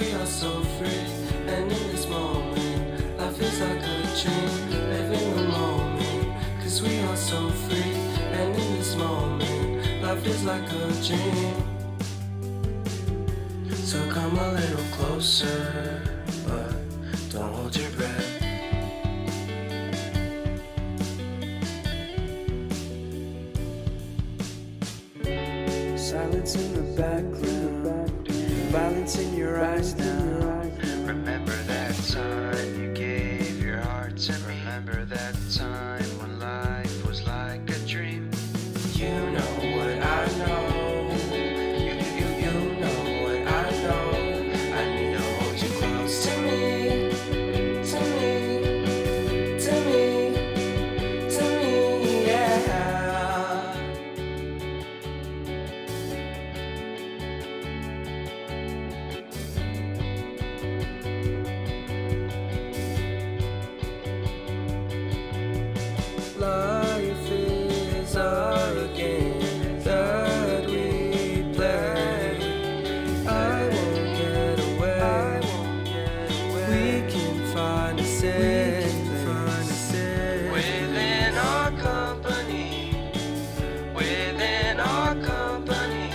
we are so free. And in this moment, life is like a dream. Live in the moment, 'cause we are so free. And in this moment, life is like a dream. So come a little closer, but don't hold your breath. Silence in the background, violence in your eyes now. Remember that time you gave your heart to me. Remember that time when life was like a dream. You know what I know. You know what I know. I need to hold you close to me, to me, to me, to me, yeah. Life is a game that we play. I won't get away. We can find a safe within our company. Within our company.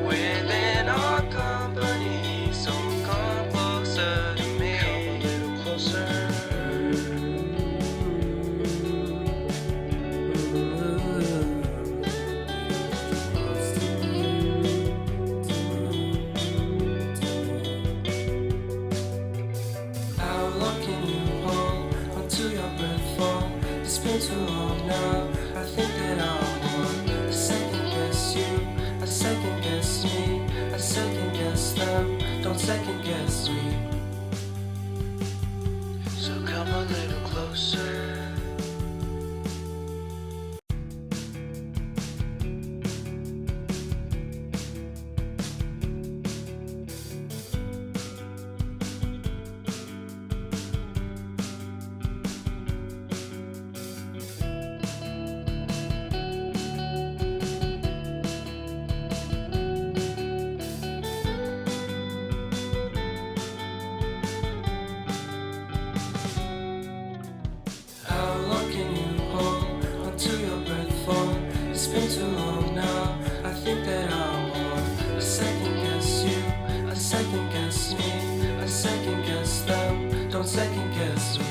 Within our company. So come closer to me. Come a little closer. How long can you hold until your breath falls? It's been too long now. I think that I want to second guess you. I second guess me. I second guess them. Don't second guess me. So come a little closer. How long can you hold until your breath falls? It's been too long now. I think that I want to second guess you. I second guess me. I second guess them. Don't second guess me.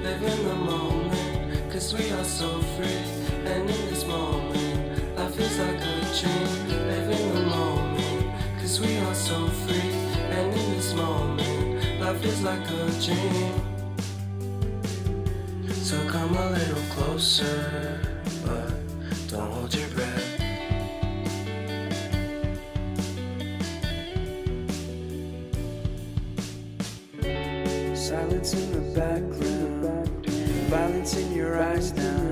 Live in the moment, 'cause we are so free. And in this moment, life is like a dream. Live in the moment, 'cause we are so free. And in this moment, life is like a dream. So come a little closer, but don't hold your breath. Silence in the background, violence in your eyes now.